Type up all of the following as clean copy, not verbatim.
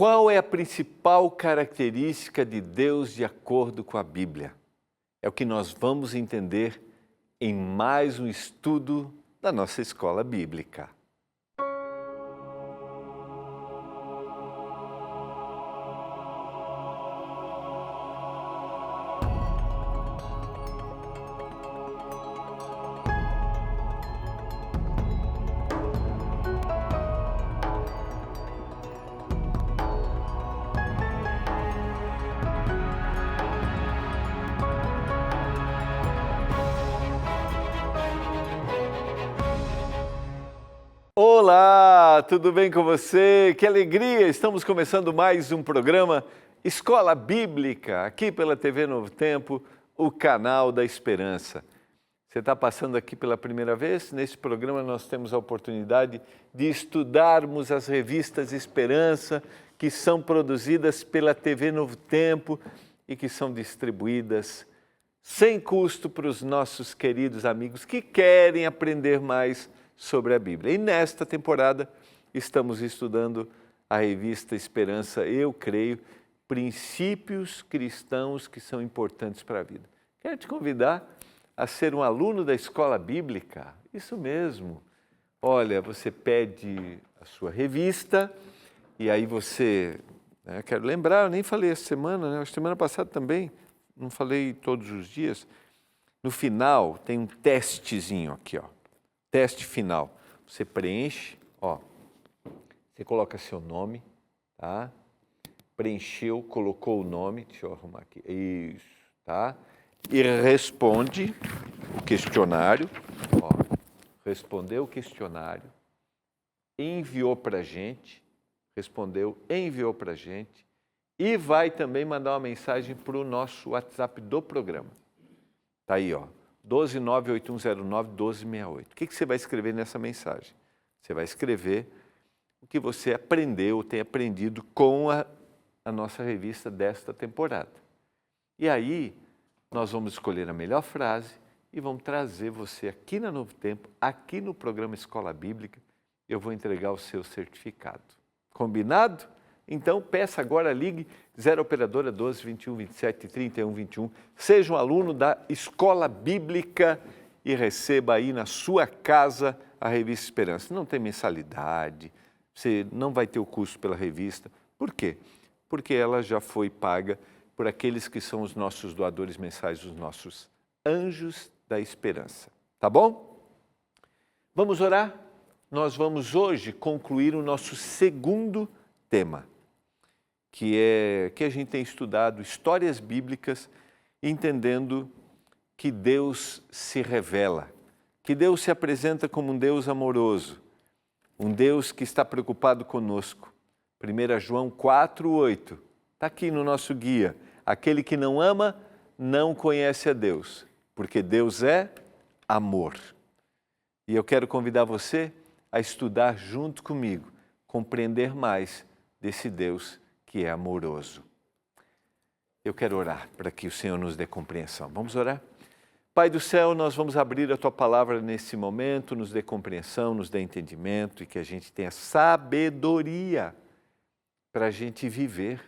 Qual é a principal característica de Deus de acordo com a Bíblia? É o que nós vamos entender em mais um estudo da nossa escola bíblica. Olá, tudo bem com você? Que alegria! Estamos começando mais um programa Escola Bíblica, aqui pela TV Novo Tempo, o canal da Esperança. Você está passando aqui pela primeira vez? Neste programa nós temos a oportunidade de estudarmos as revistas Esperança, que são produzidas pela TV Novo Tempo e que são distribuídas sem custo para os nossos queridos amigos que querem aprender mais sobre a Bíblia. E nesta temporada estamos estudando a revista Esperança, eu creio, princípios cristãos que são importantes para a vida. Quero te convidar a ser um aluno da escola bíblica, isso mesmo. Olha, você pede a sua revista e aí você, quero lembrar, eu nem falei essa semana, a semana passada também, não falei todos os dias. No final tem um testezinho aqui, ó. Teste final. Você preenche, ó. Você coloca seu nome, tá? Preencheu, colocou o nome, deixa eu arrumar aqui. Isso, tá? E responde o questionário, ó. Respondeu o questionário, enviou para a gente, respondeu, enviou para a gente e vai também mandar uma mensagem para o nosso WhatsApp do programa. Tá aí, ó. 12981091268. O que você vai escrever nessa mensagem? Você vai escrever o que você aprendeu, tem aprendido com a nossa revista desta temporada. E aí, nós vamos escolher a melhor frase e vamos trazer você aqui na Novo Tempo, aqui no programa Escola Bíblica, eu vou entregar o seu certificado. Combinado? Então, peça agora, ligue 0 operadora 12 21 27 31 21. Seja um aluno da Escola Bíblica e receba aí na sua casa a revista Esperança. Não tem mensalidade, você não vai ter o custo pela revista. Por quê? Porque ela já foi paga por aqueles que são os nossos doadores mensais, os nossos anjos da esperança. Tá bom? Vamos orar? Nós vamos hoje concluir o nosso segundo tema, que a gente tem estudado histórias bíblicas, entendendo que Deus se revela, que Deus se apresenta como um Deus amoroso, um Deus que está preocupado conosco. 1 João 4:8, está aqui no nosso guia. Aquele que não ama, não conhece a Deus, porque Deus é amor. E eu quero convidar você a estudar junto comigo, compreender mais desse Deus que é amoroso. Eu quero orar para que o Senhor nos dê compreensão. Vamos orar? Pai do céu, nós vamos abrir a Tua palavra nesse momento, nos dê compreensão, nos dê entendimento e que a gente tenha sabedoria para a gente viver,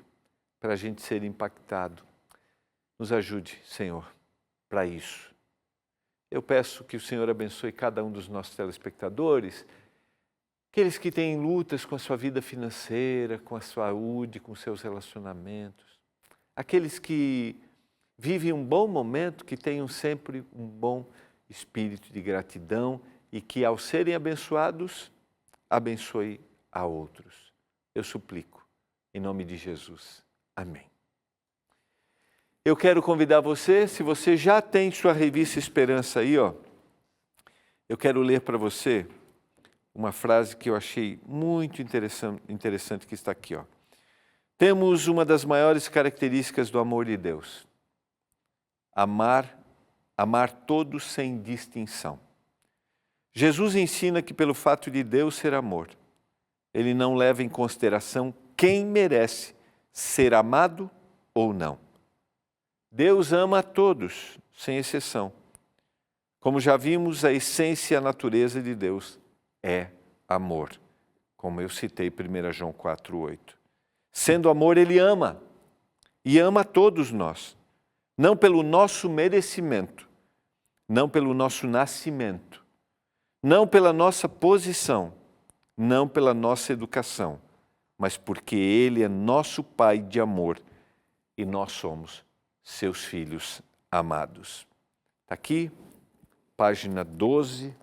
para a gente ser impactado. Nos ajude, Senhor, para isso. Eu peço que o Senhor abençoe cada um dos nossos telespectadores, aqueles que têm lutas com a sua vida financeira, com a saúde, com seus relacionamentos, aqueles que vivem um bom momento, que tenham sempre um bom espírito de gratidão e que, ao serem abençoados, abençoe a outros. Eu suplico, em nome de Jesus. Amém. Eu quero convidar você, se você já tem sua revista Esperança aí, ó, eu quero ler para você uma frase que eu achei muito interessante que está aqui, ó. Temos uma das maiores características do amor de Deus. Amar todos sem distinção. Jesus ensina que pelo fato de Deus ser amor, Ele não leva em consideração quem merece ser amado ou não. Deus ama a todos, sem exceção. Como já vimos, a essência e a natureza de Deus é amor, como eu citei 1 João 4:8. Sendo amor, ele ama. E ama a todos nós. Não pelo nosso merecimento, não pelo nosso nascimento, não pela nossa posição, não pela nossa educação, mas porque ele é nosso Pai de amor e nós somos seus filhos amados. Está aqui, página 12,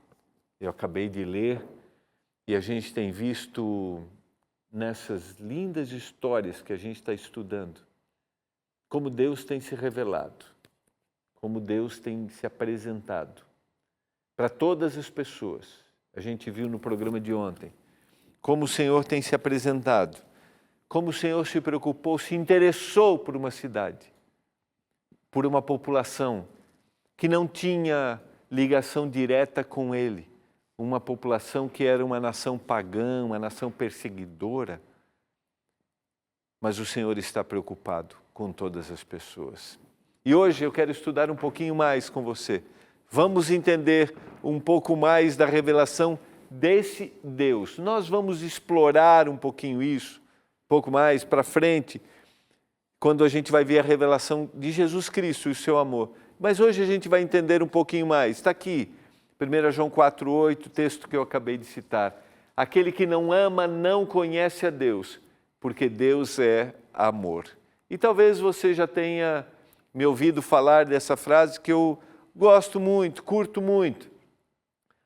eu acabei de ler, e a gente tem visto nessas lindas histórias que a gente está estudando, como Deus tem se revelado, como Deus tem se apresentado para todas as pessoas. A gente viu no programa de ontem como o Senhor tem se apresentado, como o Senhor se preocupou, se interessou por uma cidade, por uma população que não tinha ligação direta com Ele, uma população que era uma nação pagã, uma nação perseguidora. Mas o Senhor está preocupado com todas as pessoas. E hoje eu quero estudar um pouquinho mais com você. Vamos entender um pouco mais da revelação desse Deus. Nós vamos explorar um pouquinho isso, um pouco mais para frente, quando a gente vai ver a revelação de Jesus Cristo e o seu amor. Mas hoje a gente vai entender um pouquinho mais. Está aqui, 1 João 4,8, texto que eu acabei de citar. Aquele que não ama não conhece a Deus, porque Deus é amor. E talvez você já tenha me ouvido falar dessa frase que eu gosto muito, curto muito.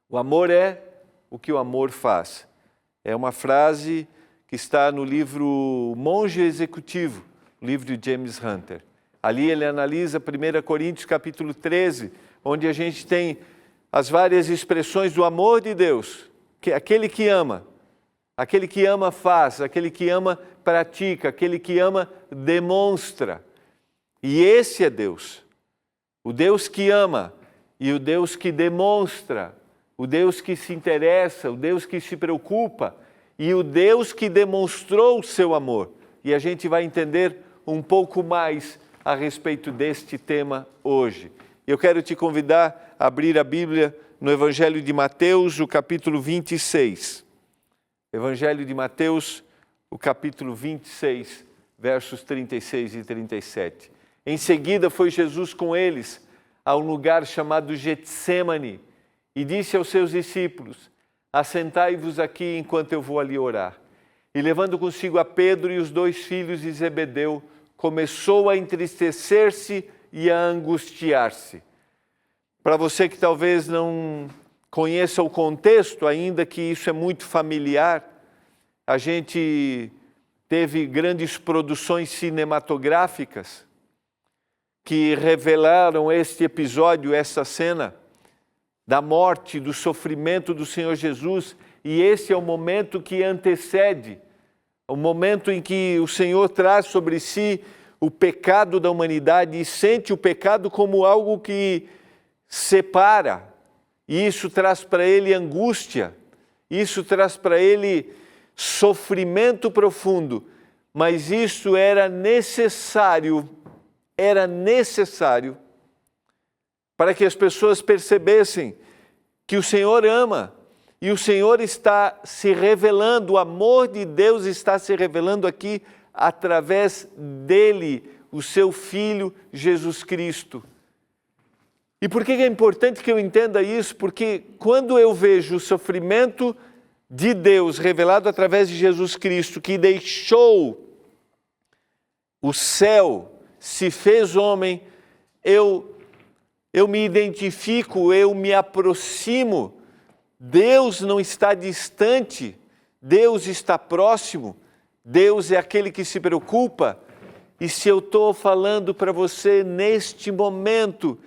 O amor é o que o amor faz. É uma frase que está no livro Monge Executivo, livro de James Hunter. Ali ele analisa 1 Coríntios capítulo 13, onde a gente tem as várias expressões do amor de Deus, que aquele que ama faz, aquele que ama pratica, aquele que ama demonstra. E esse é Deus, o Deus que ama e o Deus que demonstra, o Deus que se interessa, o Deus que se preocupa e o Deus que demonstrou o seu amor. E a gente vai entender um pouco mais a respeito deste tema hoje. Eu quero te convidar a abrir a Bíblia no Evangelho de Mateus, o capítulo 26. Evangelho de Mateus, o capítulo 26, versos 36 e 37. Em seguida foi Jesus com eles a um lugar chamado Getsêmani e disse aos seus discípulos: assentai-vos aqui enquanto eu vou ali orar. E levando consigo a Pedro e os 2 filhos de Zebedeu, começou a entristecer-se e a angustiar-se. Para você que talvez não conheça o contexto, ainda que isso é muito familiar, a gente teve grandes produções cinematográficas que revelaram este episódio, essa cena da morte, do sofrimento do Senhor Jesus, e esse é o momento que antecede, o momento em que o Senhor traz sobre si o pecado da humanidade e sente o pecado como algo que separa, e isso traz para ele angústia, isso traz para ele sofrimento profundo, mas isso era necessário para que as pessoas percebessem que o Senhor ama e o Senhor está se revelando, o amor de Deus está se revelando aqui através dele, o seu Filho Jesus Cristo. E por que é importante que eu entenda isso? Porque quando eu vejo o sofrimento de Deus revelado através de Jesus Cristo, que deixou o céu, se fez homem, eu me identifico, eu me aproximo. Deus não está distante, Deus está próximo, Deus é aquele que se preocupa. E se eu estou falando para você neste momento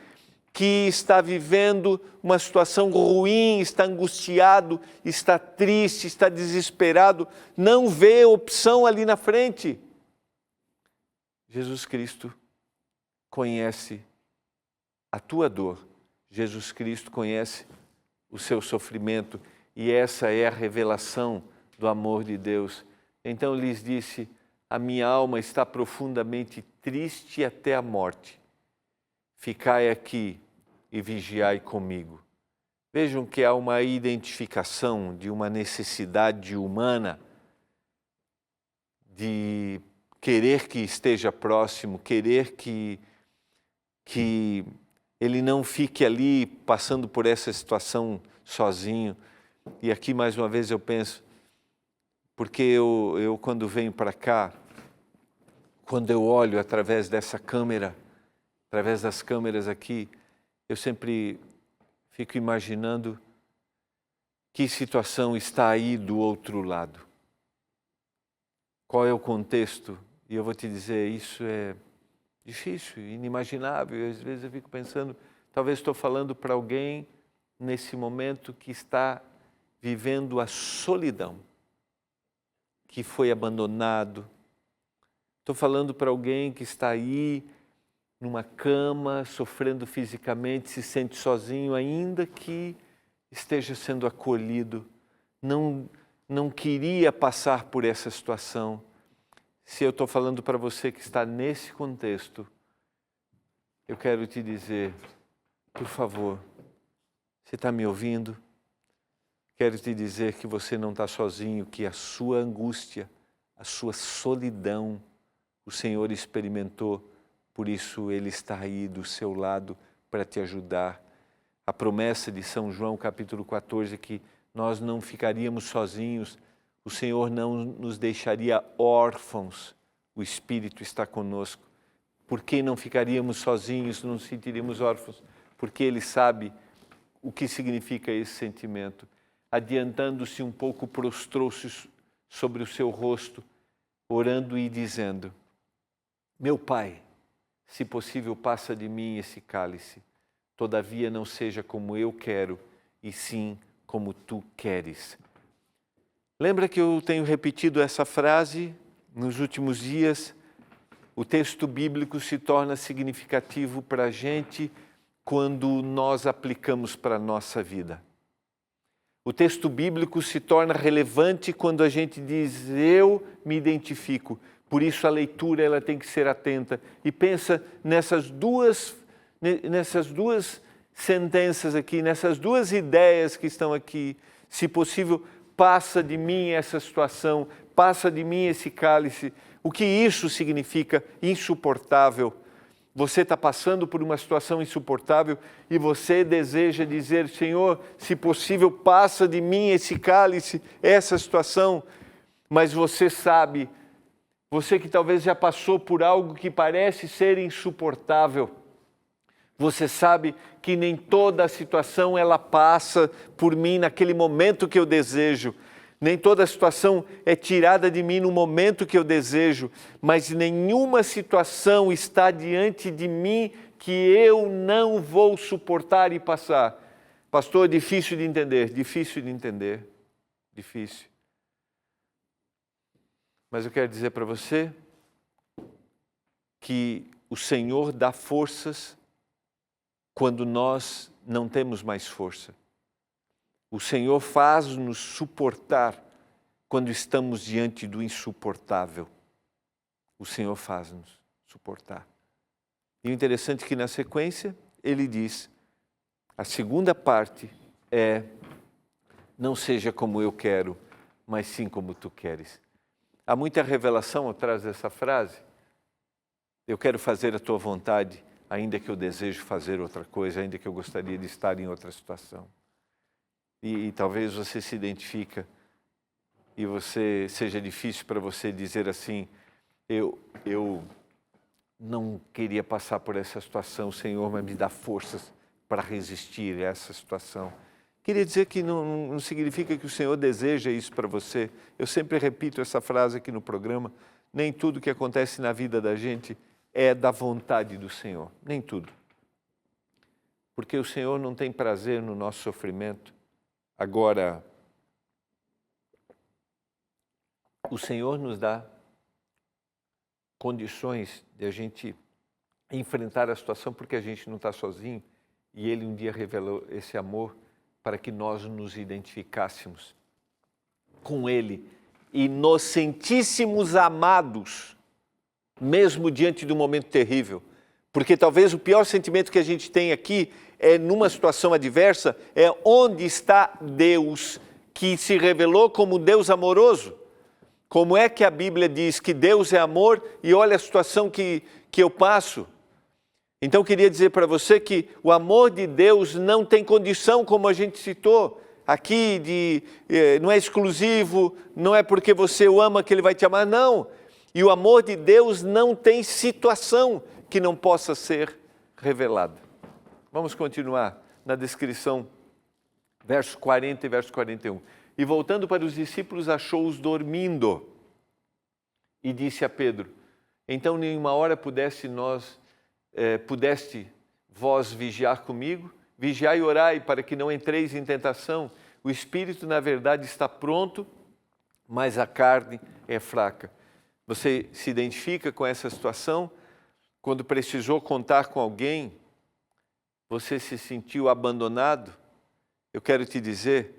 que está vivendo uma situação ruim, está angustiado, está triste, está desesperado, não vê opção ali na frente, Jesus Cristo conhece a tua dor, Jesus Cristo conhece o seu sofrimento e essa é a revelação do amor de Deus. Então lhes disse: a minha alma está profundamente triste até a morte. Ficai aqui e vigiai comigo. Vejam que há uma identificação de uma necessidade humana de querer que esteja próximo, querer que ele não fique ali passando por essa situação sozinho. E aqui mais uma vez eu penso, porque eu quando venho para cá, quando eu olho através dessa câmera, através das câmeras aqui, eu sempre fico imaginando que situação está aí do outro lado. Qual é o contexto? E eu vou te dizer, isso é difícil, inimaginável. Às vezes eu fico pensando, talvez estou falando para alguém nesse momento que está vivendo a solidão, que foi abandonado. Estou falando para alguém que está aí numa cama, sofrendo fisicamente, se sente sozinho, ainda que esteja sendo acolhido. Não queria passar por essa situação. Se eu estou falando para você que está nesse contexto, eu quero te dizer, por favor, você está me ouvindo? Quero te dizer que você não está sozinho, que a sua angústia, a sua solidão, o Senhor experimentou, por isso Ele está aí do seu lado para te ajudar. A promessa de São João, capítulo 14, que nós não ficaríamos sozinhos, o Senhor não nos deixaria órfãos, o Espírito está conosco. Por que não ficaríamos sozinhos, não nos sentiríamos órfãos? Porque Ele sabe o que significa esse sentimento. Adiantando-se um pouco, prostrou-se sobre o seu rosto, orando e dizendo: meu Pai, se possível, passa de mim esse cálice. Todavia não seja como eu quero, e sim como tu queres. Lembra que eu tenho repetido essa frase nos últimos dias? O texto bíblico se torna significativo para a gente quando nós aplicamos para a nossa vida. O texto bíblico se torna relevante quando a gente diz, eu me identifico. Por isso a leitura ela tem que ser atenta. E pensa nessas duas sentenças aqui, nessas duas ideias que estão aqui. Se possível, passa de mim essa situação, passa de mim esse cálice. O que isso significa? Insuportável. Você está passando por uma situação insuportável e você deseja dizer, Senhor, se possível, passa de mim esse cálice, essa situação. Mas você sabe, você que talvez já passou por algo que parece ser insuportável, você sabe que nem toda a situação ela passa por mim naquele momento que eu desejo. Nem toda a situação é tirada de mim no momento que eu desejo, mas nenhuma situação está diante de mim que eu não vou suportar e passar. Pastor, difícil de entender, difícil. Mas eu quero dizer para você que o Senhor dá forças quando nós não temos mais força. O Senhor faz-nos suportar quando estamos diante do insuportável. O Senhor faz-nos suportar. E o interessante é que na sequência ele diz, a segunda parte é, não seja como eu quero, mas sim como tu queres. Há muita revelação atrás dessa frase. Eu quero fazer a tua vontade, ainda que eu desejo fazer outra coisa, ainda que eu gostaria de estar em outra situação. E talvez você se identifica e seja difícil para você dizer assim, eu não queria passar por essa situação, Senhor, mas me dá forças para resistir a essa situação. Queria dizer que não significa que o Senhor deseja isso para você. Eu sempre repito essa frase aqui no programa, nem tudo que acontece na vida da gente é da vontade do Senhor, nem tudo. Porque o Senhor não tem prazer no nosso sofrimento. Agora, o Senhor nos dá condições de a gente enfrentar a situação porque a gente não está sozinho e Ele um dia revelou esse amor para que nós nos identificássemos com Ele e nos sentíssemos amados, mesmo diante de um momento terrível. Porque talvez o pior sentimento que a gente tem aqui é numa situação adversa, é onde está Deus, que se revelou como Deus amoroso. como é que a Bíblia diz que Deus é amor e olha a situação que eu passo. Então, eu queria dizer para você que o amor de Deus não tem condição, como a gente citou aqui, não é exclusivo, não é porque você o ama que ele vai te amar, não. E o amor de Deus não tem situação que não possa ser revelada. Vamos continuar na descrição, verso 40 e verso 41. E voltando para os discípulos, achou-os dormindo e disse a Pedro: então nenhuma hora pudeste vós vigiar comigo? Vigiai e orai para que não entreis em tentação. O espírito, na verdade, está pronto, mas a carne é fraca. Você se identifica com essa situação? Quando precisou contar com alguém, você se sentiu abandonado? Eu quero te dizer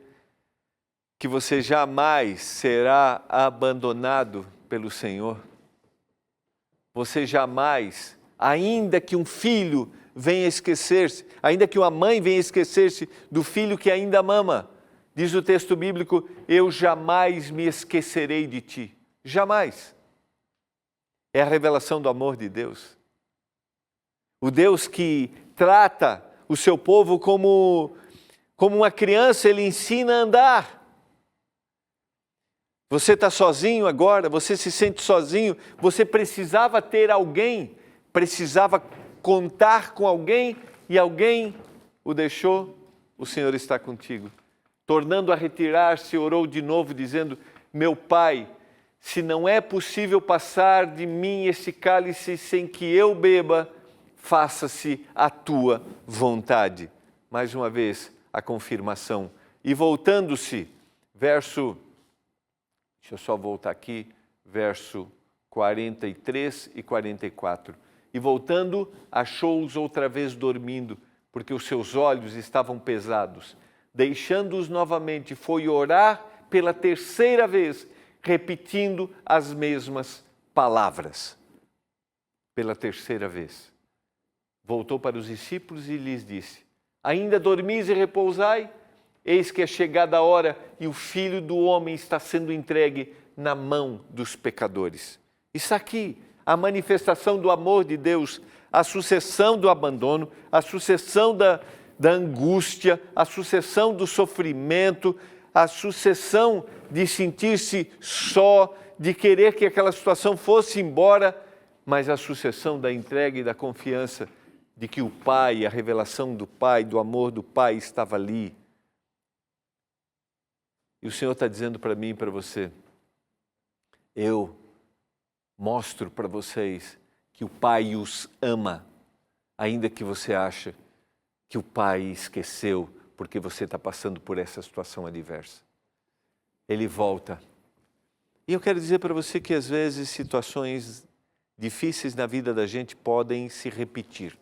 que você jamais será abandonado pelo Senhor. Você jamais, ainda que um filho venha esquecer-se, ainda que uma mãe venha esquecer-se do filho que ainda mama, diz o texto bíblico: eu jamais me esquecerei de ti. Jamais. É a revelação do amor de Deus. O Deus que trata o seu povo como uma criança, ele ensina a andar. Você está sozinho agora, você se sente sozinho, você precisava ter alguém, precisava contar com alguém e alguém o deixou, o Senhor está contigo. Tornando a retirar-se, orou de novo, dizendo: meu Pai, se não é possível passar de mim esse cálice sem que eu beba, faça-se a tua vontade. Mais uma vez, a confirmação. E voltando-se, deixa eu só voltar aqui, verso 43 e 44. E voltando, achou-os outra vez dormindo, porque os seus olhos estavam pesados. Deixando-os novamente, foi orar pela terceira vez, repetindo as mesmas palavras. Pela terceira vez. Voltou para os discípulos e lhes disse: ainda dormis e repousai? Eis que é chegada a hora e o Filho do Homem está sendo entregue na mão dos pecadores. Está aqui a manifestação do amor de Deus, a sucessão do abandono, a sucessão da angústia, a sucessão do sofrimento, a sucessão de sentir-se só, de querer que aquela situação fosse embora, mas a sucessão da entrega e da confiança de que o Pai, a revelação do Pai, do amor do Pai estava ali. E o Senhor está dizendo para mim e para você: eu mostro para vocês que o Pai os ama, ainda que você ache que o Pai esqueceu porque você está passando por essa situação adversa. Ele volta. E eu quero dizer para você que às vezes situações difíceis na vida da gente podem se repetir.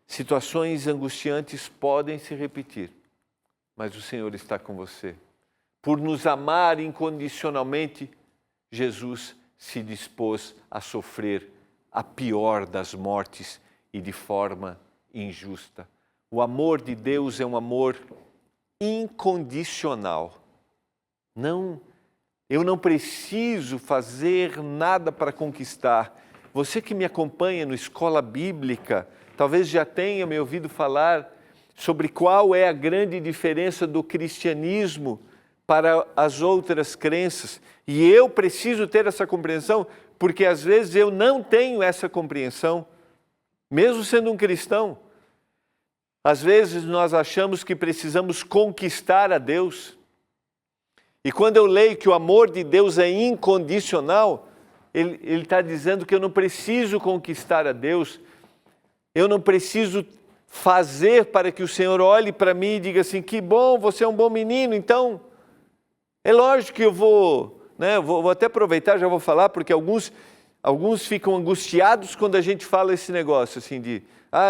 Situações angustiantes podem se repetir, mas o Senhor está com você. Por nos amar incondicionalmente, Jesus se dispôs a sofrer a pior das mortes e de forma injusta. O amor de Deus é um amor incondicional. Eu não preciso fazer nada para conquistar. Você que me acompanha no Escola Bíblica, talvez já tenha me ouvido falar sobre qual é a grande diferença do cristianismo para as outras crenças. E eu preciso ter essa compreensão, porque às vezes eu não tenho essa compreensão, mesmo sendo um cristão. Às vezes nós achamos que precisamos conquistar a Deus. E quando eu leio que o amor de Deus é incondicional, ele está dizendo que eu não preciso conquistar a Deus, eu não preciso fazer para que o Senhor olhe para mim e diga assim: que bom, você é um bom menino, então é lógico que eu vou até aproveitar, já vou falar, porque alguns ficam angustiados quando a gente fala esse negócio assim de: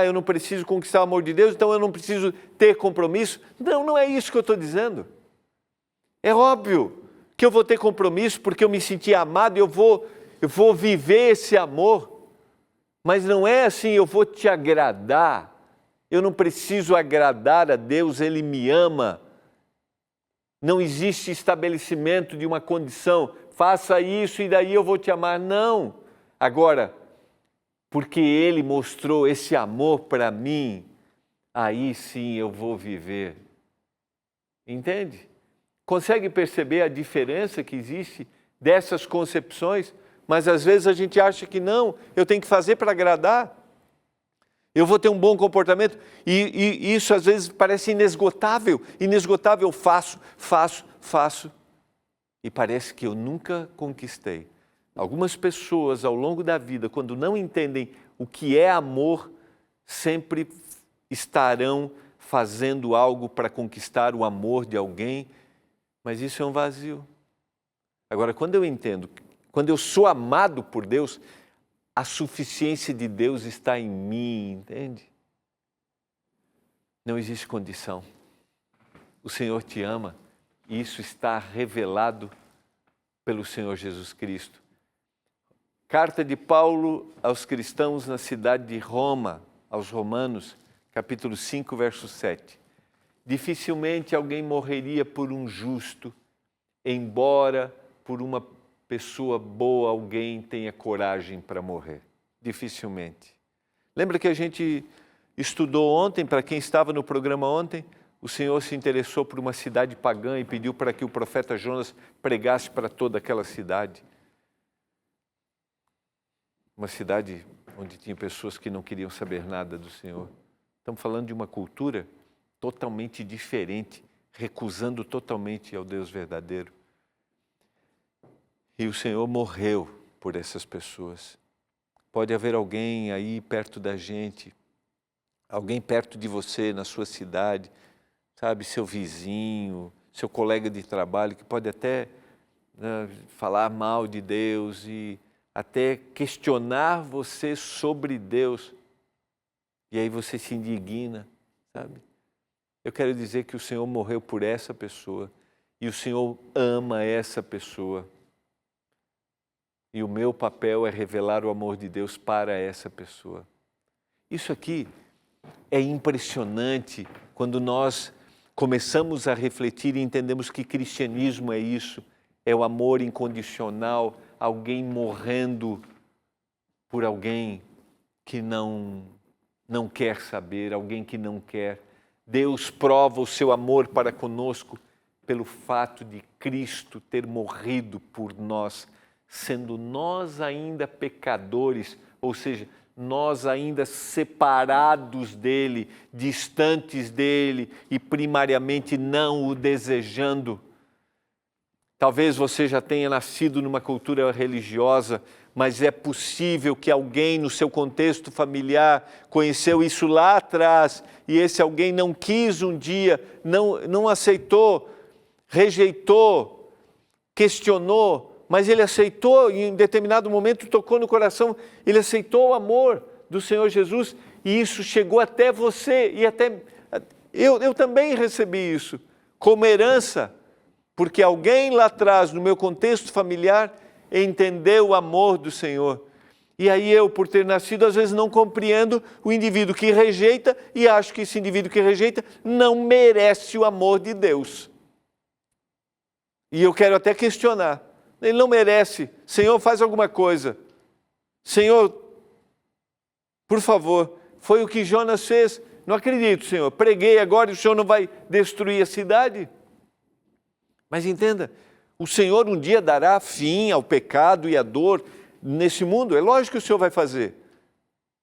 eu não preciso conquistar o amor de Deus, então eu não preciso ter compromisso. Não é isso que eu estou dizendo. É óbvio que eu vou ter compromisso porque eu me senti amado e eu vou viver esse amor. Mas não é assim: eu vou te agradar. Eu não preciso agradar a Deus, Ele me ama. Não existe estabelecimento de uma condição. faça isso e daí eu vou te amar. Não. Agora, porque Ele mostrou esse amor para mim, aí sim eu vou viver. Entende? Consegue perceber a diferença que existe dessas concepções? Mas às vezes a gente acha que não, eu tenho que fazer para agradar. Eu vou ter um bom comportamento. E isso às vezes parece inesgotável. Inesgotável, faço. E parece que eu nunca conquistei. Algumas pessoas ao longo da vida, quando não entendem o que é amor, sempre estarão fazendo algo para conquistar o amor de alguém, mas isso é um vazio. Agora, quando eu entendo, quando eu sou amado por Deus, a suficiência de Deus está em mim, entende? Não existe condição. O Senhor te ama e isso está revelado pelo Senhor Jesus Cristo. Carta de Paulo aos cristãos na cidade de Roma, aos Romanos, capítulo 5, verso 7. Dificilmente alguém morreria por um justo, embora por uma pessoa boa alguém tenha coragem para morrer. Dificilmente. Lembra que a gente estudou ontem, para quem estava no programa ontem, o Senhor se interessou por uma cidade pagã e pediu para que o profeta Jonas pregasse para toda aquela cidade. Uma cidade onde tinha pessoas que não queriam saber nada do Senhor. Estamos falando de uma cultura totalmente diferente, recusando totalmente ao Deus verdadeiro. E o Senhor morreu por essas pessoas. Pode haver alguém aí perto da gente, alguém perto de você, na sua cidade, sabe, seu vizinho, seu colega de trabalho, que pode até falar mal de Deus e até questionar você sobre Deus. E aí você se indigna, sabe? Eu quero dizer que o Senhor morreu por essa pessoa e o Senhor ama essa pessoa. E o meu papel é revelar o amor de Deus para essa pessoa. Isso aqui é impressionante quando nós começamos a refletir e entendemos que cristianismo é isso, é o amor incondicional, alguém morrendo por alguém que não quer saber, alguém que não quer. Deus prova o seu amor para conosco pelo fato de Cristo ter morrido por nós, sendo nós ainda pecadores, ou seja, nós ainda separados dele, distantes dele e primariamente não o desejando. Talvez você já tenha nascido numa cultura religiosa, mas é possível que alguém no seu contexto familiar conheceu isso lá atrás e esse alguém não quis um dia, não aceitou, rejeitou, questionou, mas ele aceitou e em determinado momento tocou no coração, ele aceitou o amor do Senhor Jesus e isso chegou até você e até eu também recebi isso como herança, porque alguém lá atrás, no meu contexto familiar, entendeu o amor do Senhor. E aí eu, por ter nascido, às vezes não compreendo o indivíduo que rejeita e acho que esse indivíduo que rejeita não merece o amor de Deus. E eu quero até questionar. Ele não merece. Senhor, faz alguma coisa. Senhor, por favor, foi o que Jonas fez. Não acredito, Senhor. Preguei agora e o Senhor não vai destruir a cidade? Mas entenda, o Senhor um dia dará fim ao pecado e à dor nesse mundo. É lógico que o Senhor vai fazer.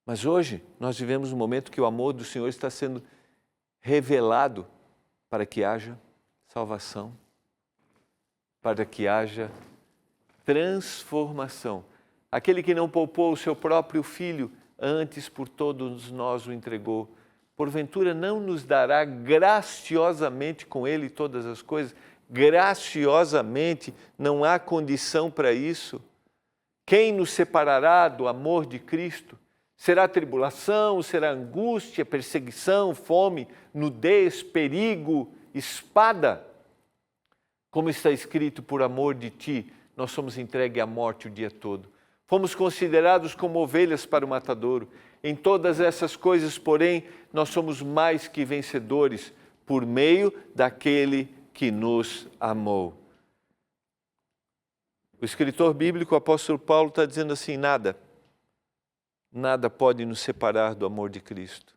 Mas hoje nós vivemos um momento que o amor do Senhor está sendo revelado para que haja salvação, para que haja transformação. Aquele que não poupou o seu próprio filho, antes por todos nós o entregou, porventura não nos dará graciosamente com ele todas as coisas? Graciosamente, não há condição para isso. Quem nos separará do amor de Cristo? Será tribulação, será angústia, perseguição, fome, nudez, perigo, espada? Como está escrito, por amor de ti, nós somos entregues à morte o dia todo. Fomos considerados como ovelhas para o matadouro. Em todas essas coisas, porém, nós somos mais que vencedores por meio daquele que nos amou. O escritor bíblico, o apóstolo Paulo, está dizendo assim, nada pode nos separar do amor de Cristo.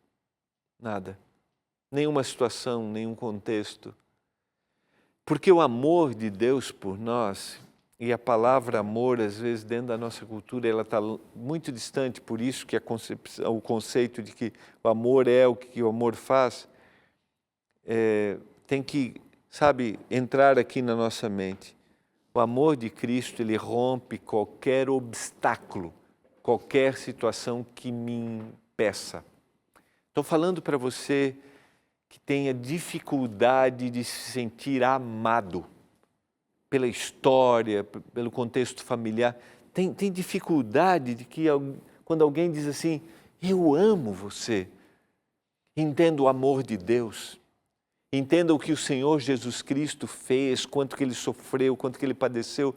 Nada. Nenhuma situação, nenhum contexto. Porque o amor de Deus por nós, e a palavra amor, às vezes, dentro da nossa cultura, ela está muito distante, por isso que o conceito de que o amor é o que o amor faz, tem que, entrar aqui na nossa mente. O amor de Cristo, ele rompe qualquer obstáculo, qualquer situação que me impeça. Estou falando para você que tenha dificuldade de se sentir amado pela história, pelo contexto familiar. Tem dificuldade de que quando alguém diz assim, eu amo você, entenda o amor de Deus. Entenda o que o Senhor Jesus Cristo fez, quanto que Ele sofreu, quanto que Ele padeceu.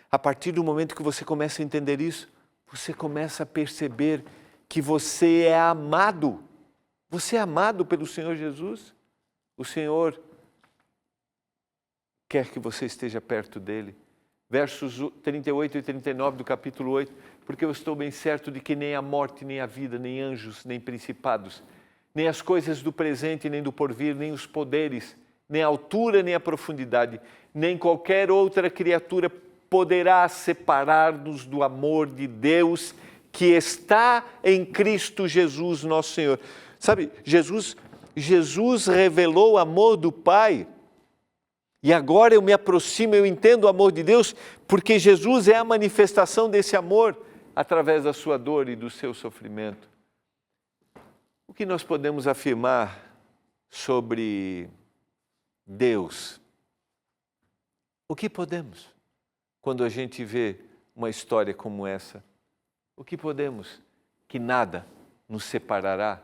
A partir do momento que você começa a entender isso, você começa a perceber que você é amado. Você é amado pelo Senhor Jesus. O Senhor quer que você esteja perto dEle. Versos 38 e 39 do capítulo 8. Porque eu estou bem certo de que nem a morte, nem a vida, nem anjos, nem principados, nem as coisas do presente, nem do porvir, nem os poderes, nem a altura, nem a profundidade, nem qualquer outra criatura poderá separar-nos do amor de Deus que está em Cristo Jesus, nosso Senhor. Sabe, Jesus revelou o amor do Pai. E agora eu me aproximo, eu entendo o amor de Deus, porque Jesus é a manifestação desse amor através da sua dor e do seu sofrimento. O que nós podemos afirmar sobre Deus? O que podemos? Quando a gente vê uma história como essa, o que podemos? Que nada nos separará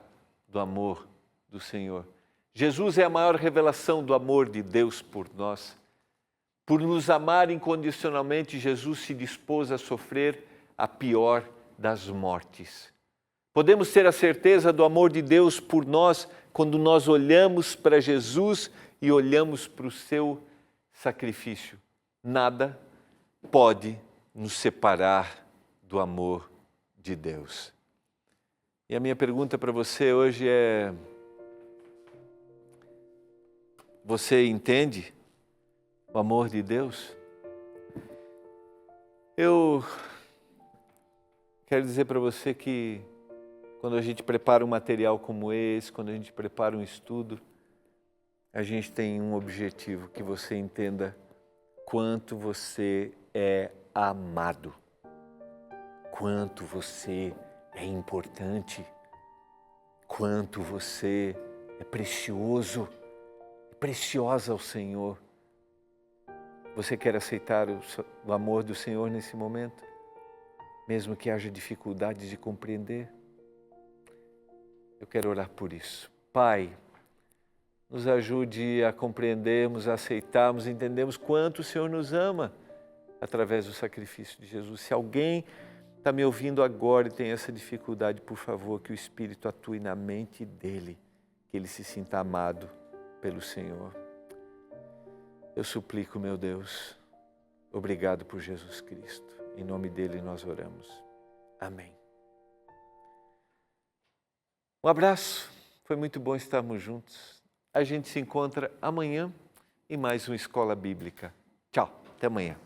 do amor do Senhor. Jesus é a maior revelação do amor de Deus por nós. Por nos amar incondicionalmente, Jesus se dispôs a sofrer a pior das mortes. Podemos ter a certeza do amor de Deus por nós quando nós olhamos para Jesus e olhamos para o seu sacrifício. Nada pode nos separar do amor de Deus. E a minha pergunta para você hoje é: você entende o amor de Deus? Eu quero dizer para você que quando a gente prepara um material como esse, quando a gente prepara um estudo, a gente tem um objetivo, que você entenda quanto você é amado, quanto você é importante, quanto você é precioso, preciosa ao Senhor. Você quer aceitar o amor do Senhor nesse momento? Mesmo que haja dificuldade de compreender? Eu quero orar por isso. Pai, nos ajude a compreendermos, a aceitarmos, entendermos quanto o Senhor nos ama através do sacrifício de Jesus. Se alguém está me ouvindo agora e tem essa dificuldade, por favor, que o Espírito atue na mente dele, que ele se sinta amado pelo Senhor. Eu suplico, meu Deus, obrigado por Jesus Cristo. Em nome dele nós oramos. Amém. Um abraço, foi muito bom estarmos juntos. A gente se encontra amanhã em mais uma Escola Bíblica. Tchau, até amanhã.